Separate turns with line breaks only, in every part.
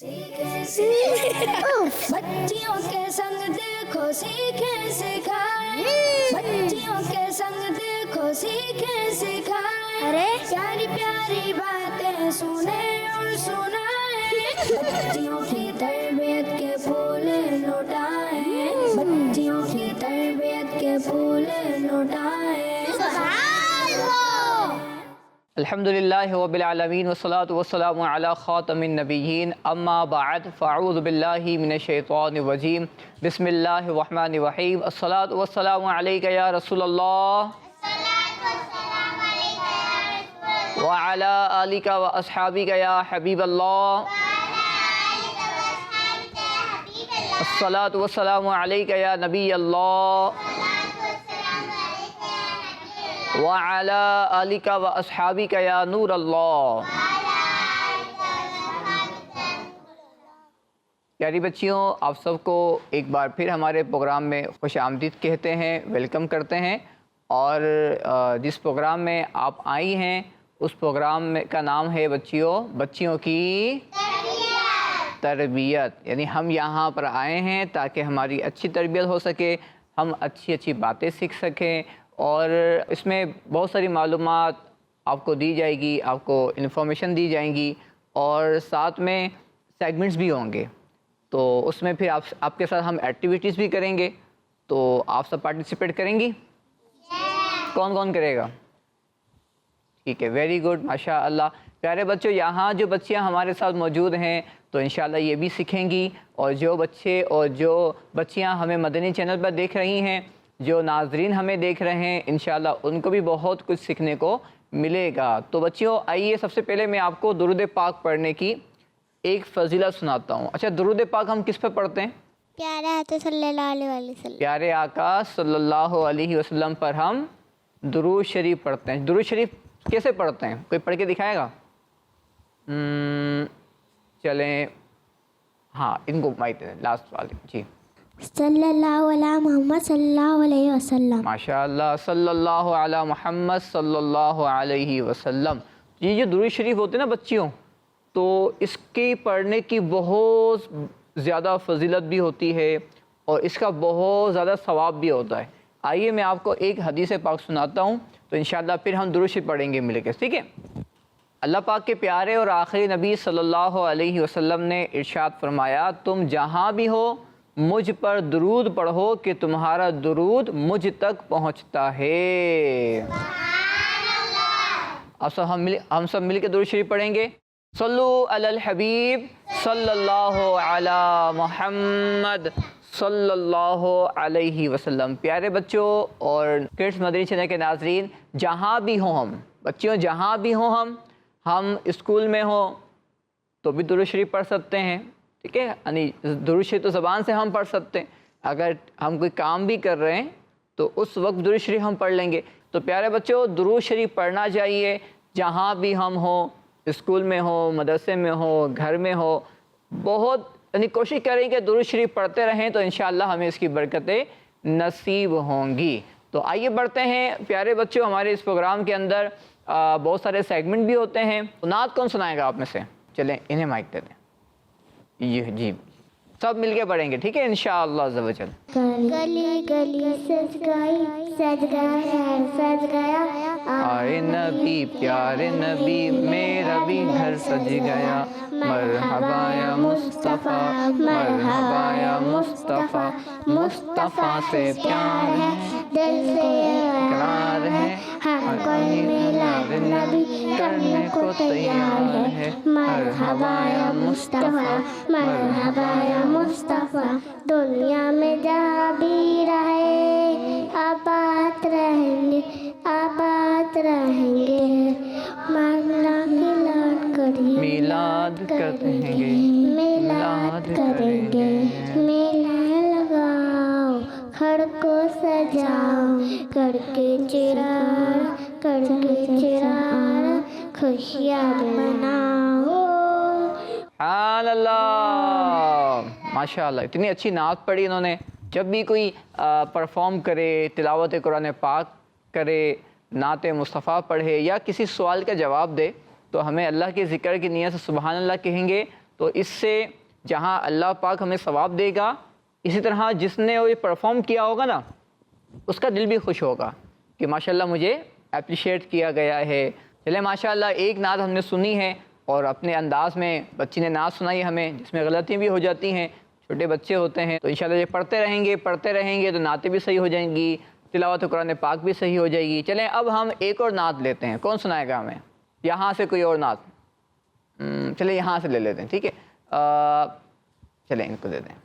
بچیوں کے سنگ دیکھو سیکھیں سکھائیں، بچیوں کے سنگ دیکھو سیکھیں سکھائیں، ارے پیاری پیاری باتیں سنیں اور سنائیں، بچیوں کی تربیت کے پھول لٹائیں، بچیوں کی تربیت کے پھول لٹائیں۔
الحمدللہ رب العالمین والصلاة والسلام علی خاتم النبیین، اما بعد فاعوذ باللہ من الشیطان الرجیم، بسم اللہ الرحمن الرحیم۔ الصلاة والسلام علیک یا رسول اللہ وعلی آلک و اصحابک یا حبیب اللہ، الصلاة والسلام علیک یا نبی اللہ وعلی آلک و اصحابک یا نور اللہ۔ پیاری بچیوں، آپ سب کو ایک بار پھر ہمارے پروگرام میں خوش آمدید کہتے ہیں، ویلکم کرتے ہیں، اور جس پروگرام میں آپ آئی ہیں اس پروگرام کا نام ہے بچیوں کی تربیت، یعنی ہم یہاں پر آئے ہیں تاکہ ہماری اچھی تربیت ہو سکے، ہم اچھی باتیں سیکھ سکیں، اور اس میں بہت ساری معلومات آپ کو دی جائے گی، آپ کو انفارمیشن دی جائیں گی، اور ساتھ میں سیگمنٹس بھی ہوں گے، تو اس میں پھر آپ کے ساتھ ہم ایکٹیویٹیز بھی کریں گے، تو آپ سب پارٹیسپیٹ کریں گی؟ کون کون کرے گا؟ ٹھیک ہے، ویری گڈ، ماشاء اللہ۔ پیارے بچوں، یہاں جو بچیاں ہمارے ساتھ موجود ہیں تو انشاءاللہ یہ بھی سیکھیں گی، اور جو بچے اور جو بچیاں ہمیں مدنی چینل پر دیکھ رہی ہیں، جو ناظرین ہمیں دیکھ رہے ہیں، انشاءاللہ ان کو بھی بہت کچھ سیکھنے کو ملے گا۔ تو بچیوں آئیے، سب سے پہلے میں آپ کو درود پاک پڑھنے کی ایک فضیلت سناتا ہوں۔ اچھا، درود پاک ہم کس پہ پڑھتے ہیں؟
پیارے آقا صلی اللہ علیہ وسلم،
پیارے آقا صلی اللہ علیہ وسلم پر ہم درود شریف پڑھتے ہیں۔ درود شریف کیسے پڑھتے ہیں؟ کوئی پڑھ کے دکھائے گا؟ چلیں، ہاں ان کو مائک دیں، لاسٹ والے جی۔
صلی اللہ علیہ محمد صلی اللہ علیہ وسلم۔
ماشاء اللہ، صلی اللہ علی محمد صلی اللہ علیہ وسلم۔ یہ جو درود شریف ہوتے ہیں نا بچیوں، تو اس کی پڑھنے کی بہت زیادہ فضیلت بھی ہوتی ہے، اور اس کا بہت زیادہ ثواب بھی ہوتا ہے۔ آئیے میں آپ کو ایک حدیث پاک سناتا ہوں، تو انشاءاللہ پھر ہم درود شریف پڑھیں گے مل کے، ٹھیک ہے؟ اللہ پاک کے پیارے اور آخری نبی صلی اللہ علیہ وسلم نے ارشاد فرمایا، تم جہاں بھی ہو مجھ پر درود پڑھو کہ تمہارا درود مجھ تک پہنچتا ہے۔ اب ہم سب مل کے درود شریف پڑھیں گے۔ صلو علی الحبیب صلی اللہ علی محمد صلی اللہ علیہ وسلم۔ پیارے بچوں اور کڈس مدنی چینل کے ناظرین، جہاں بھی ہوں ہم بچیوں، جہاں بھی ہوں ہم اسکول میں ہوں تو بھی درود شریف پڑھ سکتے ہیں، ٹھیک ہے؟ یعنی درود شریف تو زبان سے ہم پڑھ سکتے ہیں، اگر ہم کوئی کام بھی کر رہے ہیں تو اس وقت درود شریف ہم پڑھ لیں گے۔ تو پیارے بچوں، درود شریف پڑھنا چاہیے، جہاں بھی ہم ہوں، اسکول میں ہو، مدرسے میں ہو، گھر میں ہو، بہت یعنی کوشش کریں کہ درود شریف پڑھتے رہیں، تو انشاءاللہ ہمیں اس کی برکتیں نصیب ہوں گی۔ تو آئیے بڑھتے ہیں پیارے بچوں، ہمارے اس پروگرام کے اندر بہت سارے سیگمنٹ بھی ہوتے ہیں۔ نعت کون سنائے گا آپ میں سے؟ چلیں انہیں مائک دے دیں۔ یہ جی، سب مل کے پڑھیں گے، ٹھیک ہے؟ انشاءاللہ عز و جل۔
گلی گلی سج گئی، سج گیا سج گیا،
آئے نبی پیارے نبی، میرا بھی گھر سج گیا، مرحبا یا مصطفیٰ، مرحبا یا مصطفیٰ، مصطفیٰ سے پیار ہے،
دل سے
اقرار ہے،
ہر کوئی میلاد نبی کرنے کو تیار ہے، مرحبا یا مصطفیٰ، مرحبا یا مصطفیٰ، دنیا میں جہاں بھی رہے آباد رہیں گے، آباد رہیں گے، مولا کی لاڈ کریں،
میلاد کریں گے،
میلاد کریں گے، میلہ لگاؤ، گھر کو سجاؤ، کر کے چراغ، کر کے چراغ، خوشیاں مناؤ۔
سبحان اللہ، ماشاءاللہ، اتنی اچھی نعت پڑھی انہوں نے۔ جب بھی کوئی پرفارم کرے، تلاوت قرآن پاک کرے، نعت مصطفیٰ پڑھے یا کسی سوال کا جواب دے، تو ہمیں اللہ کے ذکر کی نیت سے سبحان اللہ کہیں گے تو اس سے جہاں اللہ پاک ہمیں ثواب دے گا، اسی طرح جس نے وہ پرفارم کیا ہوگا نا اس کا دل بھی خوش ہوگا کہ ماشاءاللہ مجھے اپریشیٹ کیا گیا ہے۔ چلے ماشاءاللہ ایک نعت ہم نے سنی ہے اور اپنے انداز میں بچی نے نعت سنائی ہمیں، جس میں غلطیاں بھی ہو جاتی ہیں، چھوٹے بچے ہوتے ہیں، تو انشاءاللہ یہ پڑھتے رہیں گے تو نعتیں بھی صحیح ہو جائیں گی، تلاوت قرآن پاک بھی صحیح ہو جائے گی۔ چلیں اب ہم ایک اور نعت لیتے ہیں، کون سنائے گا ہمیں؟ یہاں سے کوئی اور نعت؟ چلیں یہاں سے لے لیتے ہیں، ٹھیک ہے، چلیں ان کو دے دیں۔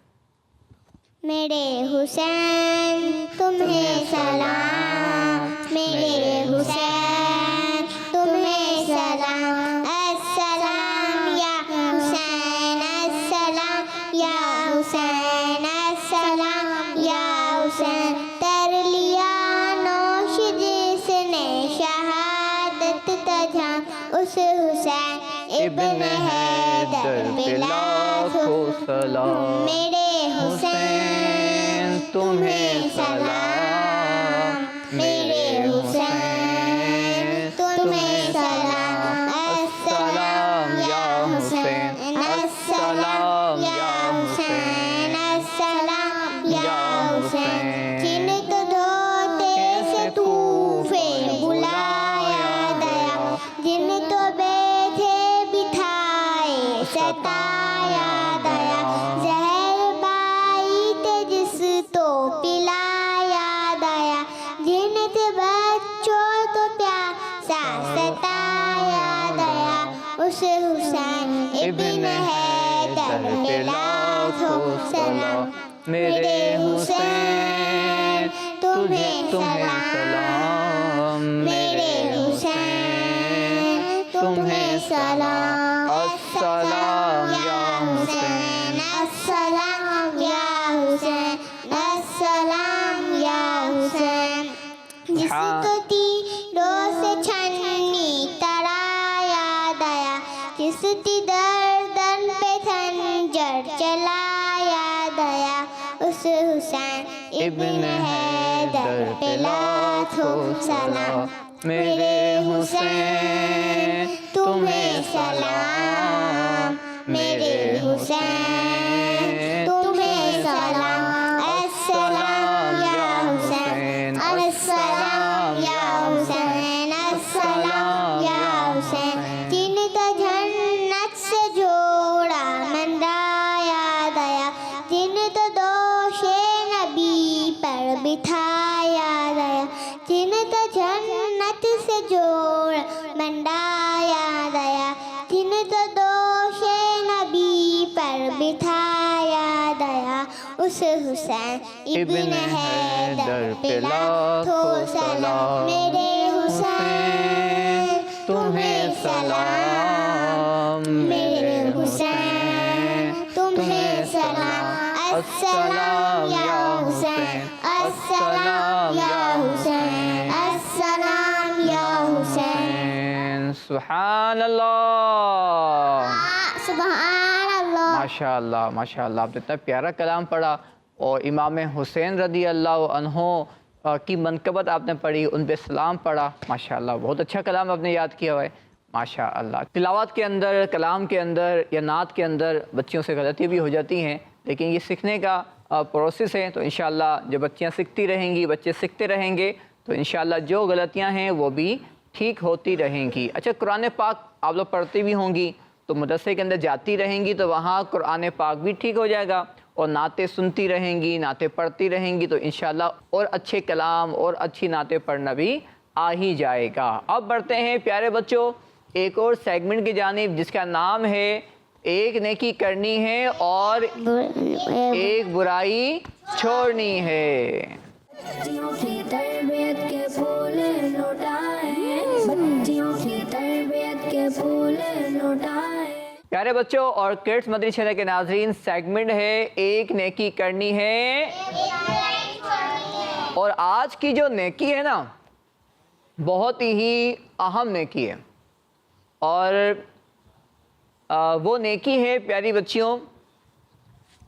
میرے حسین تمہیں سلام، میرے حسین تمہیں سلام، السلام یا حسین، السلام یا حسین، السلام یا حسین۔ تر لیا نوش جس نے شہادت تجھا، اس حسین ابن حیدر پہ لاکھوں سلام۔ میرے حسین تمہیں سلام، میرے حسین تمہیں سلام، السلام یا حسین، السلام یا حسین، السلام یا حسین۔ جن تو دھوتے سے طوفے بلایا دیا، جن تو بیٹھے بٹھائے ستایا دیا، زہر بائی تے جس تو پلایا دیا، جن تے بچوں تو پیاسا ستایا دیا، اس حسین ابن حیدر پہ لاکھوں سلام۔ میرے حسین تمہیں سلام، میرے حسین تمہیں سلام، السلام یا حسین، السلام یا حسین، السلام یا حسین۔ جس کو تیروں سے چھنی ترایا دیا، جس کی گردن پہ خنجر چلایا دیا، اس حسین ابن حیدر پہ لاکھوں سلام۔ میرے حسین تمہیں سلام، میرے حسین تمہیں سلام، السلام یا حسین، السلام یا حسین، السلام یا حسین۔ جن کا جنت سے جوڑا منڈایا دیا، جن تو دوش نبی پر بٹھایا گیا، جن کا جنت سے جوڑا منڈایا گیا، جن تو دوش نبی پر بٹھایا گیا، اس حسین ابن حیدر پہ لاکھوں سلام۔ میرے حسین تمہیں سلام، میرے حسین تمہیں سلام، السلام یا حسین، السلام یا حسین، السلام یا حسین۔
سبحان اللہ،
سبحان اللہ۔
ماشاء اللہ ماشاء اللہ، آپ نے اتنا پیارا کلام پڑھا اور امام حسین رضی اللہ عنہ کی منقبت آپ نے پڑھی، ان پہ سلام پڑھا، ماشاء اللہ بہت اچھا کلام آپ نے یاد کیا ہوا ہے، ماشاء اللہ۔ تلاوت کے اندر، کلام کے اندر یا نعت کے اندر بچیوں سے غلطی بھی ہو جاتی ہیں، لیکن یہ سیکھنے کا پروسیس ہے، تو انشاءاللہ جب بچیاں سیکھتی رہیں گی، بچے سیکھتے رہیں گے تو انشاءاللہ جو غلطیاں ہیں وہ بھی ٹھیک ہوتی رہیں گی۔ اچھا، قرآن پاک آپ لوگ پڑھتی بھی ہوں گی تو مدرسے کے اندر جاتی رہیں گی تو وہاں قرآن پاک بھی ٹھیک ہو جائے گا، اور نعتیں سنتی رہیں گی، نعتیں پڑھتی رہیں گی تو انشاءاللہ اور اچھے کلام اور اچھی نعتیں پڑھنا بھی آ ہی جائے گا۔ اب بڑھتے ہیں پیارے بچوں ایک اور سیگمنٹ کی جانب، جس کا نام ہے ایک نیکی کرنی ہے اور ایک برائی چھوڑنی ہے۔
بچیوں کی تربیت کے پھول لوٹائیں، بچیوں کی تربیت کے پھول لوٹائیں۔
پیارے بچوں اور کڈس مدنی چینل کے ناظرین، سیگمنٹ ہے ایک نیکی کرنی ہے، اور آج کی جو نیکی ہے نا بہت ہی اہم نیکی ہے، اور وہ نیکی ہے پیاری بچیوں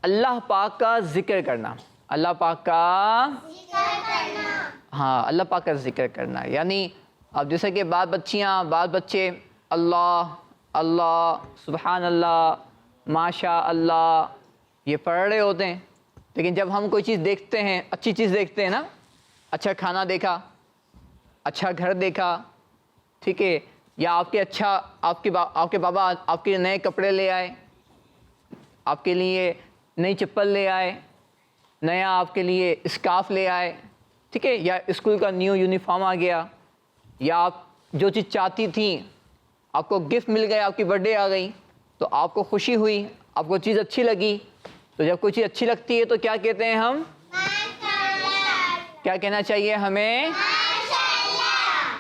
اللہ پاک کا ذکر کرنا، اللہ پاک کا اللہ پاک کا ذکر کرنا۔ یعنی اب جیسے کہ بعض بچیاں بعض بچے اللہ اللہ، سبحان اللہ، ماشاء اللہ یہ پڑھ رہے ہوتے ہیں، لیکن جب ہم کوئی چیز دیکھتے ہیں، اچھی چیز دیکھتے ہیں نا، اچھا کھانا دیکھا، اچھا گھر دیکھا، ٹھیک ہے، یا آپ کے بابا آپ کے نئے کپڑے لے آئے، آپ کے لیے نئی چپل لے آئے، نیا آپ کے لیے اسکارف لے آئے، ٹھیک ہے، یا اسکول کا نیو یونیفارم آ گیا، یا آپ جو چیز چاہتی تھیں آپ کو گفٹ مل گیا، آپ کی برتھ ڈے آ گئی تو آپ کو خوشی ہوئی، آپ کو چیز اچھی لگی. تو جب کوئی چیز اچھی لگتی ہے تو کیا کہتے ہیں ہم؟ کیا کہنا چاہیے ہمیں؟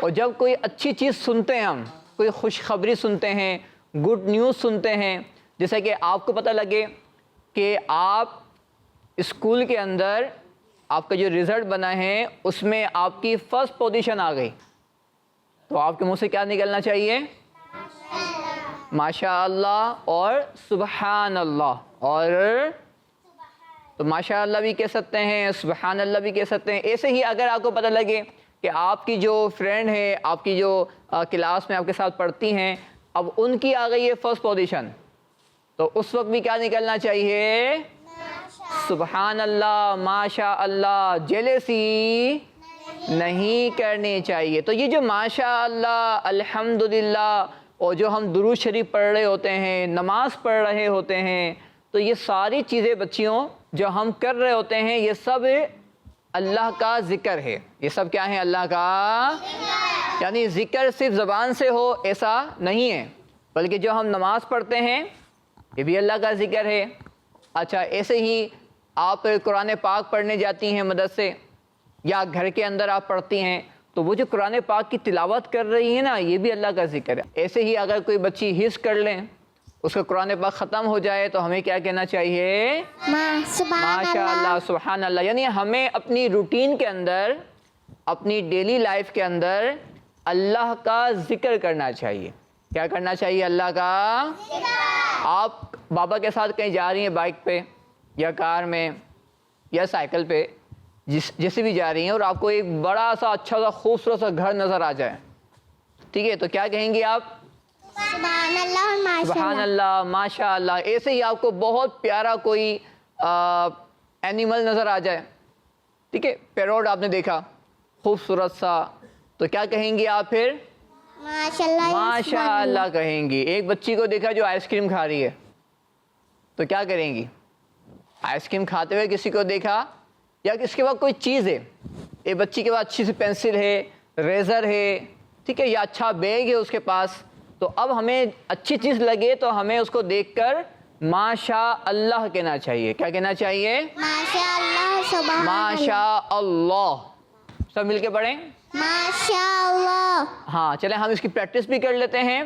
اور جب کوئی اچھی چیز سنتے ہیں، ہم کوئی خوشخبری سنتے ہیں، گڈ نیوز سنتے ہیں، جیسا کہ آپ کو پتہ لگے کہ آپ اسکول کے اندر آپ کا جو رزلٹ بنا ہے اس میں آپ کی فرسٹ پوزیشن آ گئی، تو آپ کے منہ سے کیا نکلنا چاہیے؟ ماشاء اللہ اور سبحان اللہ. اور تو ماشاء اللہ بھی کہہ سکتے ہیں، سبحان اللہ بھی کہہ سکتے ہیں. ایسے ہی اگر آپ کو پتہ لگے کہ آپ کی جو فرینڈ ہے، آپ کی جو کلاس میں آپ کے ساتھ پڑھتی ہیں، اب ان کی آ گئی ہے فرسٹ پوزیشن، تو اس وقت بھی کیا نکلنا چاہیے؟ سبحان اللہ، ماشاء اللہ. جیلسی نہیں کرنی چاہیے. تو یہ جو ماشاء اللہ، الحمدللہ، اور جو ہم درود شریف پڑھ رہے ہوتے ہیں، نماز پڑھ رہے ہوتے ہیں، تو یہ ساری چیزیں بچیوں جو ہم کر رہے ہوتے ہیں یہ سب اللہ کا ذکر ہے. یہ سب کیا ہے؟ اللہ کا. یعنی ذکر صرف زبان سے ہو ایسا نہیں ہے، بلکہ جو ہم نماز پڑھتے ہیں یہ بھی اللہ کا ذکر ہے. اچھا، ایسے ہی آپ قرآن پاک پڑھنے جاتی ہیں مدرسے یا گھر کے اندر آپ پڑھتی ہیں، تو وہ جو قرآن پاک کی تلاوت کر رہی ہے نا، یہ بھی اللہ کا ذکر ہے. ایسے ہی اگر کوئی بچی حفظ کر لیں، اس کا قرآن پاک ختم ہو جائے، تو ہمیں کیا کہنا چاہیے؟ ماشاء اللہ، سبحان اللہ. یعنی ہمیں اپنی روٹین کے اندر، اپنی ڈیلی لائف کے اندر اللہ کا ذکر کرنا چاہیے. کیا کرنا چاہیے؟ اللہ کا. آپ بابا کے ساتھ کہیں جا رہی ہیں بائک پہ یا کار میں یا سائیکل پہ، جیسے بھی جا رہی ہیں، اور آپ کو ایک بڑا سا اچھا سا خوبصورت سا گھر نظر آ جائے، ٹھیک ہے، تو کیا کہیں گی آپ؟
سبحان اللہ اور ماشاء
سبحان اللہ، ماشاء اللہ. ایسے ہی آپ کو بہت پیارا کوئی اینیمل نظر آ جائے، ٹھیک ہے، پیروٹ آپ نے دیکھا خوبصورت سا، تو کیا کہیں گی آپ پھر؟
ماشاء اللہ.
ماشاء اللہ کہیں گی. ایک بچی کو دیکھا جو آئس کریم کھا رہی ہے، تو کیا کریں گی؟ آئس کریم کھاتے ہوئے کسی کو دیکھا، یا اس کے بعد کوئی چیز ہے، ایک بچی کے پاس اچھی سی پینسل ہے، ریزر ہے، ٹھیک ہے، یا اچھا بیگ ہے اس کے پاس، تو اب ہمیں اچھی چیز لگے تو ہمیں اس کو دیکھ کر ماشاء اللہ کہنا چاہیے. کیا کہنا چاہیے؟
ماشاء اللہ. سبحان
ماشاء اللہ. سب مل کے پڑھیں.
ماشاء اللہ.
ہاں چلیں ہم اس کی پریکٹس بھی کر لیتے ہیں.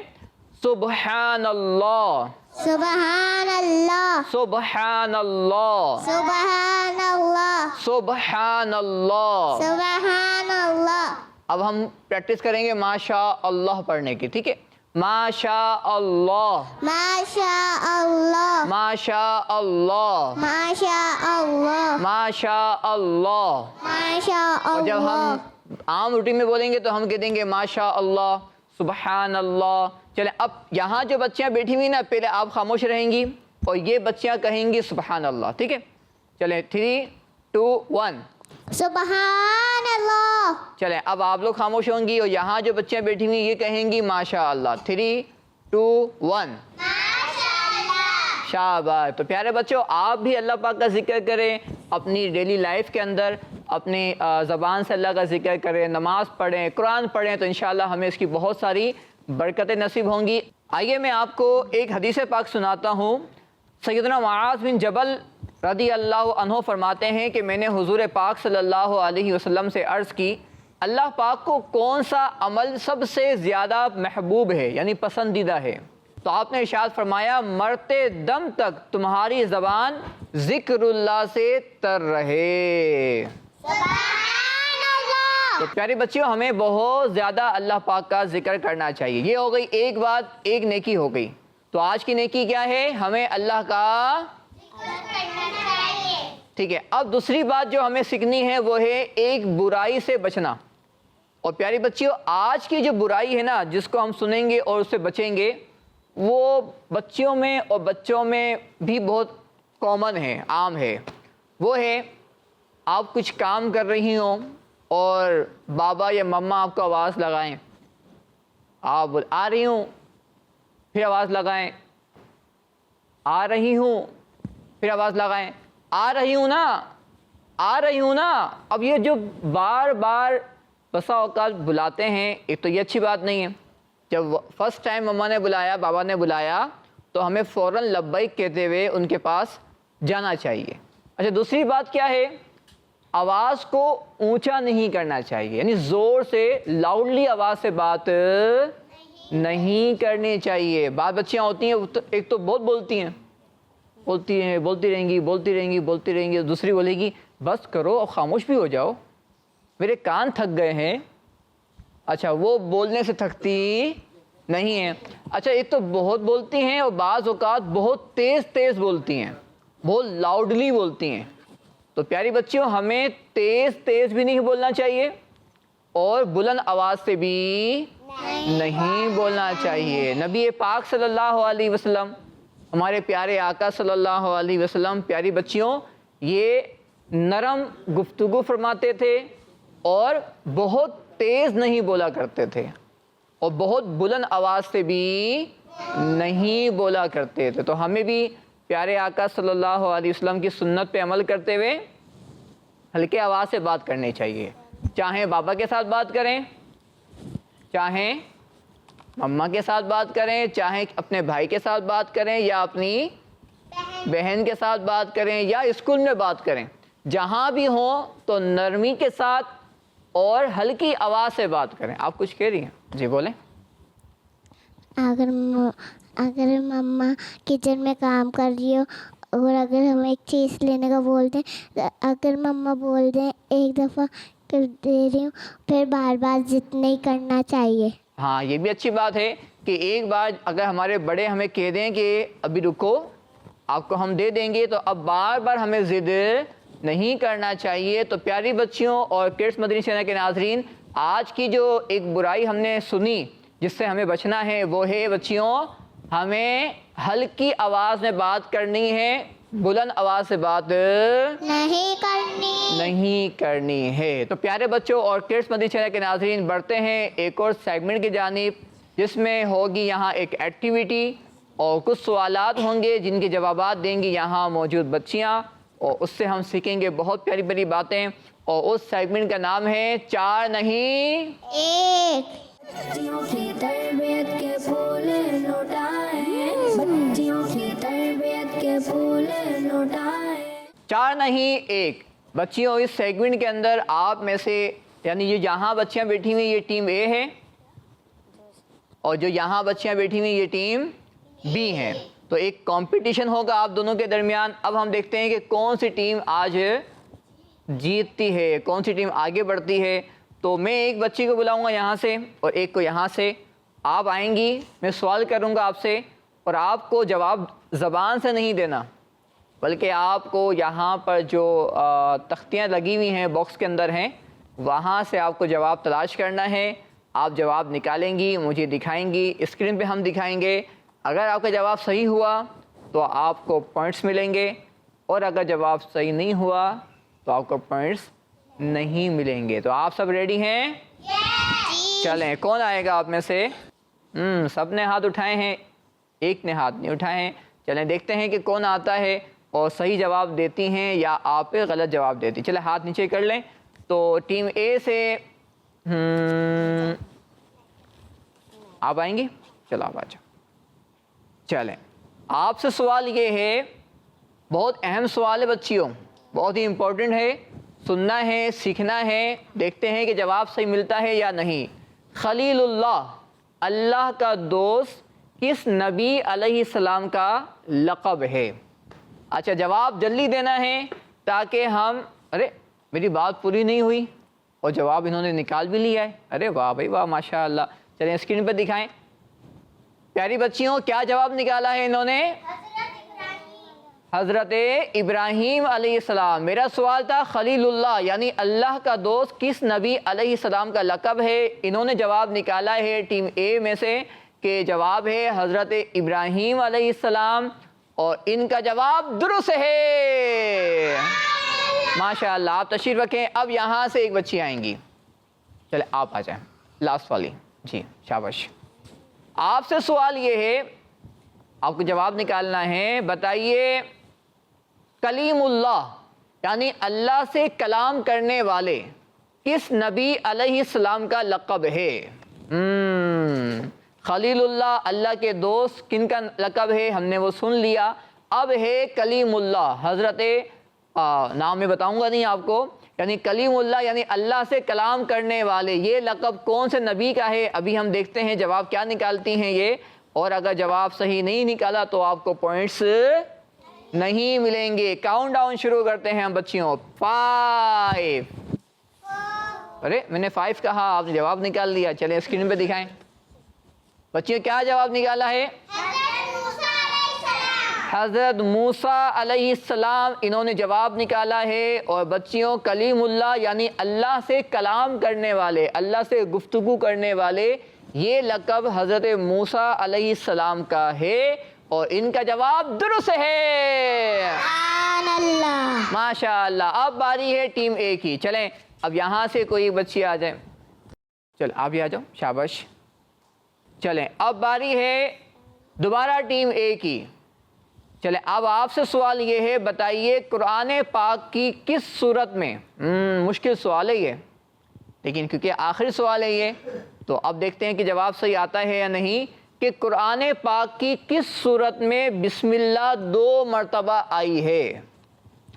سبحان اللہ،
سبحان اللہ.
سبحان اللہ،
سبحان اللہ.
سبحان اللہ.
سبحان اللہ.
اب ہم پریکٹس کریں گے ماشاء اللہ پڑھنے کی، ٹھیک ہے. ماشاء اللہ،
ماشاء اللہ.
ماشاء اللہ،
ماشاء اللہ.
ماشاء اللہ.
ماشاء
اور جب
اللہ.
ہم عام روٹین میں بولیں گے تو ہم کہہ دیں گے ماشاء اللہ، سبحان اللہ. چلیں اب یہاں جو بچیاں بیٹھی ہوئی نا، پہلے آپ خاموش رہیں گی اور یہ بچیاں کہیں گی سبحان اللہ، ٹھیک ہے. چلیں 3 2 1.
سبحان اللہ.
چلیں اب آپ لوگ خاموش ہوں گی اور یہاں جو بچیاں بیٹھی ہوئی یہ کہیں گی ماشاء اللہ. 3 2 1. شاباش. تو پیارے بچوں، آپ بھی اللہ پاک کا ذکر کریں اپنی ڈیلی لائف کے اندر، اپنی زبان سے اللہ کا ذکر کریں، نماز پڑھیں، قرآن پڑھیں، تو انشاءاللہ ہمیں اس کی بہت ساری برکتیں نصیب ہوں گی. آئیے میں آپ کو ایک حدیث پاک سناتا ہوں. سیدنا معاذ بن جبل رضی اللہ عنہ فرماتے ہیں کہ میں نے حضور پاک صلی اللہ علیہ وسلم سے عرض کی، اللہ پاک کو کون سا عمل سب سے زیادہ محبوب ہے، یعنی پسندیدہ ہے؟ تو آپ نے ارشاد فرمایا، مرتے دم تک تمہاری زبان ذکر اللہ سے تر رہے. تو پیاری بچیوں، ہمیں بہت زیادہ اللہ پاک کا ذکر کرنا چاہیے. یہ ہو گئی ایک بات، ایک نیکی ہو گئی. تو آج کی نیکی کیا ہے؟ ہمیں اللہ کا ٹھیک ہے. اب دوسری بات جو ہمیں سیکھنی ہے وہ ہے ایک برائی سے بچنا. اور پیاری بچیوں، آج کی جو برائی ہے نا، جس کو ہم سنیں گے اور اس سے بچیں گے، وہ بچیوں میں اور بچوں میں بھی بہت کامن ہے، عام ہے. وہ ہے آپ کچھ کام کر رہی ہوں اور بابا یا مما آپ کو آواز لگائیں، آپ آ رہی ہوں، پھر آواز لگائیں، آ رہی ہوں، پھر آواز لگائیں، آ رہی ہوں نا، آ رہی ہوں نا. اب یہ جو بار بار بسا اوقات بلاتے ہیں، ایک تو یہ اچھی بات نہیں ہے. جب فرسٹ ٹائم مما نے بلایا، بابا نے بلایا، تو ہمیں فوراً لبیک کہتے ہوئے ان کے پاس جانا چاہیے. اچھا، دوسری بات کیا ہے، آواز کو اونچا نہیں کرنا چاہیے، یعنی زور سے لاؤڈلی آواز سے بات نہیں کرنی چاہیے. بعض بچیاں ہوتی ہیں ایک تو بہت بولتی ہیں، بولتی رہیں گی، دوسری بولے گی بس کرو اور خاموش بھی ہو جاؤ، میرے کان تھک گئے ہیں. اچھا، وہ بولنے سے تھکتی نہیں ہیں. اچھا، ایک تو بہت بولتی ہیں اور بعض اوقات بہت تیز بولتی ہیں، بہت لاؤڈلی بولتی ہیں. تو پیاری بچیوں، ہمیں تیز بھی نہیں بولنا چاہیے اور بلند آواز سے بھی نہیں بولنا چاہیے. نبی پاک صلی اللہ علیہ وسلم، ہمارے پیارے آقا صلی اللہ علیہ وسلم، پیاری بچیوں، یہ نرم گفتگو فرماتے تھے اور بہت تیز نہیں بولا کرتے تھے اور بہت بلند آواز سے بھی نہیں بولا کرتے تھے. تو ہمیں بھی پیارے آقا صلی اللہ علیہ وسلم کی سنت پہ عمل کرتے ہوئے ہلکے آواز سے بات کرنی چاہیے. چاہیں بابا کے ساتھ بات کریں، چاہیں مما کے ساتھ بات کریں، چاہیں اپنے بھائی کے ساتھ بات کریں یا اپنی بہن کے ساتھ بات کریں یا اسکول میں بات کریں، جہاں بھی ہوں تو نرمی کے ساتھ اور ہلکی آواز سے بات کریں. آپ کچھ کہہ رہی ہیں؟ جی بولیں.
اگر مما کچن میں کام کر رہی ہو اور اگر ہم ایک چیز لینے کا بول دیں، اگر مما بول دیں ایک دفعہ کر دے رہی ہوں، پھر بار بار ضد نہیں کرنا چاہیے.
ہاں، یہ بھی اچھی بات ہے کہ ایک بار اگر ہمارے بڑے ہمیں کہہ دیں کہ ابھی رکو، آپ کو ہم دے دیں گے، تو اب بار بار ہمیں ضد نہیں کرنا چاہیے. تو پیاری بچیوں اور کڈس مدنی چینل کے ناظرین، آج کی جو ایک برائی ہم نے سنی جس سے ہمیں بچنا ہے، وہ ہے بچیوں، ہمیں ہلکی آواز میں بات کرنی ہے، بلند آواز سے بات نہیں کرنی ہے. تو پیارے بچوں اور کڈس مدنی چینل کے ناظرین، بڑھتے ہیں ایک اور سیگمنٹ کی جانب، جس میں ہوگی یہاں ایک ایکٹیویٹی اور کچھ سوالات ہوں گے جن کے جوابات دیں گی یہاں موجود بچیاں، اور اس سے ہم سیکھیں گے بہت پیاری پیاری باتیں. اور اس سیگمنٹ کا نام ہے 4 نہیں
1.
بچیوں کی تربیت کے پھول لوٹائیں، بچیوں کی تربیت کے پھول لوٹائیں.
4 نہیں 1. بچیوں، اس سیگمنٹ کے اندر آپ میں سے، یعنی یہ جہاں بچیاں بیٹھی ہوئی یہ ٹیم اے ہے اور جو یہاں بچیاں بیٹھی ہوئی یہ ٹیم بی ہیں. تو ایک کمپٹیشن ہوگا آپ دونوں کے درمیان. اب ہم دیکھتے ہیں کہ کون سی ٹیم آج جیتتی ہے، کون سی ٹیم آگے بڑھتی ہے. تو میں ایک بچی کو بلاؤں گا یہاں سے اور ایک کو یہاں سے. آپ آئیں گی، میں سوال کروں گا آپ سے اور آپ کو جواب زبان سے نہیں دینا، بلکہ آپ کو یہاں پر جو تختیاں لگی ہوئی ہیں باکس کے اندر ہیں، وہاں سے آپ کو جواب تلاش کرنا ہے. آپ جواب نکالیں گی، مجھے دکھائیں گی، اسکرین پہ ہم دکھائیں گے. اگر آپ کا جواب صحیح ہوا تو آپ کو پوائنٹس ملیں گے اور اگر جواب صحیح نہیں ہوا تو آپ کو پوائنٹس نہیں ملیں گے. تو آپ سب ریڈی ہیں؟ چلیں، کون آئے گا آپ میں سے؟ سب نے ہاتھ اٹھائے ہیں، ایک نے ہاتھ نہیں اٹھائے ہیں. چلیں دیکھتے ہیں کہ کون آتا ہے اور صحیح جواب دیتی ہیں یا آپ غلط جواب دیتی. چلیں ہاتھ نیچے کر لیں. تو ٹیم اے سے آپ آئیں گی؟ چلو آپ آ جاؤ. چلیں، آپ سے سوال یہ ہے، بہت اہم سوال ہے بچیوں، بہت ہی امپورٹنٹ ہے، سننا ہے، سیکھنا ہے. دیکھتے ہیں کہ جواب صحیح ملتا ہے یا نہیں. خلیل اللہ، اللہ کا دوست، کس نبی علیہ السلام کا لقب ہے؟ اچھا، جواب جلدی دینا ہے تاکہ ہم، ارے میری بات پوری نہیں ہوئی اور جواب انہوں نے نکال بھی لیا ہے. ارے واہ بھائی واہ، ماشاء اللہ. چلیں اسکرین پہ دکھائیں. پیاری بچیوں، کیا جواب نکالا ہے انہوں نے؟ حضرت ابراہیم علیہ السلام. میرا سوال تھا خلیل اللہ یعنی اللہ کا دوست کس نبی علیہ السلام کا لقب ہے. انہوں نے جواب نکالا ہے ٹیم اے میں سے کہ جواب ہے حضرت ابراہیم علیہ السلام، اور ان کا جواب درست ہے۔ ماشاءاللہ، آپ تشریف رکھیں۔ اب یہاں سے ایک بچی آئیں گی، چلے آپ آ جائیں، لاسٹ والی، جی شاباش۔ آپ سے سوال یہ ہے، آپ کو جواب نکالنا ہے، بتائیے کلیم اللہ یعنی اللہ سے کلام کرنے والے کس نبی علیہ السلام کا لقب ہے؟ خلیل اللہ، اللہ کے دوست، کن کا لقب ہے؟ ہم نے وہ سن لیا۔ اب ہے کلیم اللہ، حضرت نام میں بتاؤں گا نہیں آپ کو، یعنی کلیم اللہ یعنی اللہ سے کلام کرنے والے، یہ لقب کون سے نبی کا ہے؟ ابھی ہم دیکھتے ہیں جواب کیا نکالتی ہیں یہ، اور اگر جواب صحیح نہیں نکالا تو آپ کو پوائنٹس نہیں ملیں گے۔ کاؤنٹ ڈاؤن شروع کرتے ہیں ہم بچیوں۔ 5، ارے میں نے 5 کہا، آپ نے جواب نکال دیا۔ چلیں اسکرین پہ دکھائیں بچیوں، کیا جواب نکالا ہے؟ حضرت موسیٰ علیہ السلام، انہوں نے جواب نکالا ہے۔ اور بچیوں، کلیم اللہ یعنی اللہ سے کلام کرنے والے، اللہ سے گفتگو کرنے والے، یہ لقب حضرت موسیٰ علیہ السلام کا ہے، اور ان کا جواب درست ہے۔
سبحان اللہ،
ماشاءاللہ۔ اب باری ہے ٹیم اے کی۔ چلیں اب یہاں سے کوئی بچی آ جائیں، چلیں آپ ہی آ جاؤ، شاباش۔ چلیں اب باری ہے دوبارہ ٹیم اے کی۔ چلیں اب آپ سے سوال یہ ہے، بتائیے قرآن پاک کی کس صورت میں، مشکل سوال ہے یہ، لیکن کیونکہ آخری سوال ہے یہ، تو اب دیکھتے ہیں کہ جواب صحیح آتا ہے یا نہیں، کہ قرآن پاک کی کس صورت میں بسم اللہ 2 مرتبہ آئی ہے؟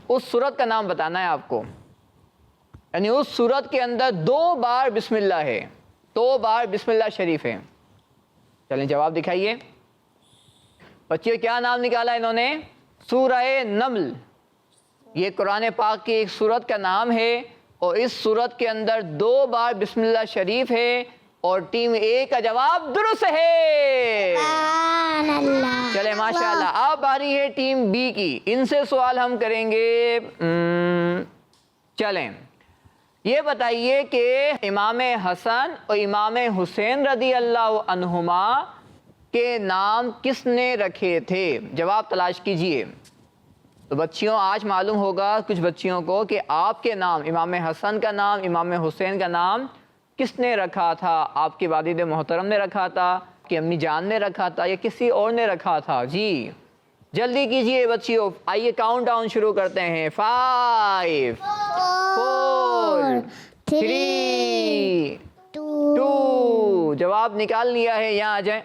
اس صورت کا نام بتانا ہے آپ کو، یعنی اس صورت کے اندر 2 بار بسم اللہ ہے، 2 بار بسم اللہ شریف ہے۔ چلیں جواب دکھائیے بچیوں، کیا نام نکالا انہوں نے؟ سورہ نمل، یہ قرآن پاک کی ایک سورت کا نام ہے، اور اس سورت کے اندر 2 بار بسم اللہ شریف ہے، اور ٹیم اے کا جواب درست ہے۔
سبحان اللہ۔
چلے ماشاءاللہ۔ اب باری ہے ٹیم بی کی، ان سے سوال ہم کریں گے۔ چلیں یہ بتائیے کہ امام حسن اور امام حسین رضی اللہ عنہما کے نام کس نے رکھے تھے؟ جواب تلاش کیجئے۔ تو بچیوں آج معلوم ہوگا کچھ بچیوں کو کہ آپ کے نام، امام حسن کا نام، امام حسین کا نام کس نے رکھا تھا؟ آپ کے والد محترم نے رکھا تھا، کہ امی جان نے رکھا تھا، یا کسی اور نے رکھا تھا؟ جی جلدی کیجئے بچیوں، آئیے کاؤنٹ ڈاؤن شروع کرتے ہیں۔ 5 4 3 2 جواب نکال لیا ہے، یہاں آ جائیں،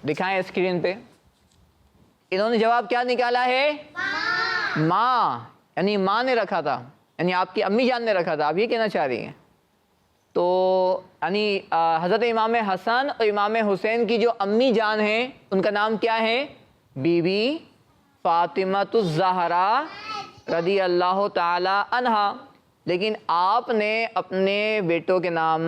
دکھائیں اسکرین پہ۔ انہوں نے جواب کیا نکالا ہے؟ ماں، یعنی ماں نے رکھا تھا، یعنی آپ کی امی جان نے رکھا تھا، آپ یہ کہنا چاہ رہی ہیں؟ تو یعنی حضرت امام حسن اور امام حسین کی جو امی جان ہیں ان کا نام کیا ہے؟ بی بی فاطمۃ الزہرا رضی اللہ تعالی عنہا، لیکن آپ نے اپنے بیٹوں کے نام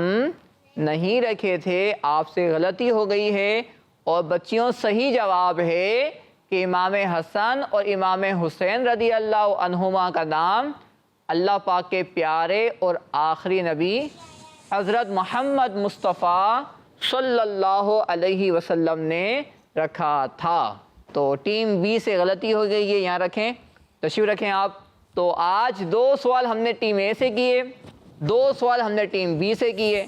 نہیں رکھے تھے، آپ سے غلطی ہو گئی ہے، اور بچیوں صحیح جواب ہے کہ امام حسن اور امام حسین رضی اللہ عنہما کا نام اللہ پاک کے پیارے اور آخری نبی حضرت محمد مصطفیٰ صلی اللہ علیہ وسلم نے رکھا تھا۔ تو ٹیم بی سے غلطی ہو گئی ہے، یہاں رکھیں، تشریف رکھیں آپ۔ تو آج 2 سوال ہم نے ٹیم اے سے کیے، 2 سوال ہم نے ٹیم بی سے کیے،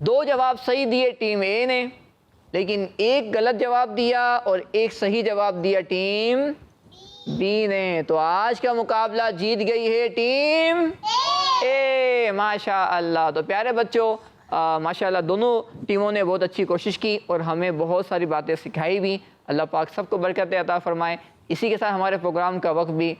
2 جواب صحیح دیے ٹیم اے نے، لیکن 1 غلط جواب دیا اور 1 صحیح جواب دیا ٹیم بی نے۔ تو آج کا مقابلہ جیت گئی ہے ٹیم اے، ماشاء اللہ۔ تو پیارے بچوں، ماشاء اللہ دونوں ٹیموں نے بہت اچھی کوشش کی اور ہمیں بہت ساری باتیں سکھائی بھی۔ اللہ پاک سب کو برکتیں عطا فرمائے۔ اسی کے ساتھ ہمارے پروگرام کا وقت بھی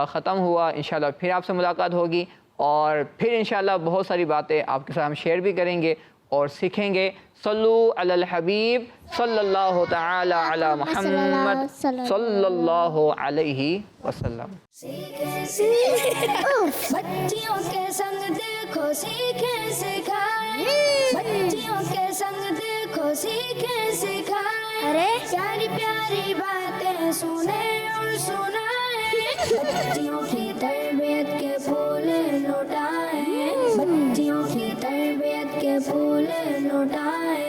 ختم ہوا۔ انشاءاللہ پھر آپ سے ملاقات ہوگی، اور پھر انشاءاللہ بہت ساری باتیں آپ کے ساتھ ہم شیئر بھی کریں گے اور سیکھیں گے۔ صلو علی الحبیب صلی اللہ تعالی علی محمد صلی اللہ علیہ وسلم۔
بچیوں کے سنگ دیکھو سیکھیں سکھائیں، بچیوں کے سنگ دیکھو سیکھیں سکھائیں، پیاری پیاری باتیں سنیں اور سنائیں، بچیوں کی تربیت کے پھول لوٹائیں، بچیوں کی تربیت کے پھول لوٹائیں۔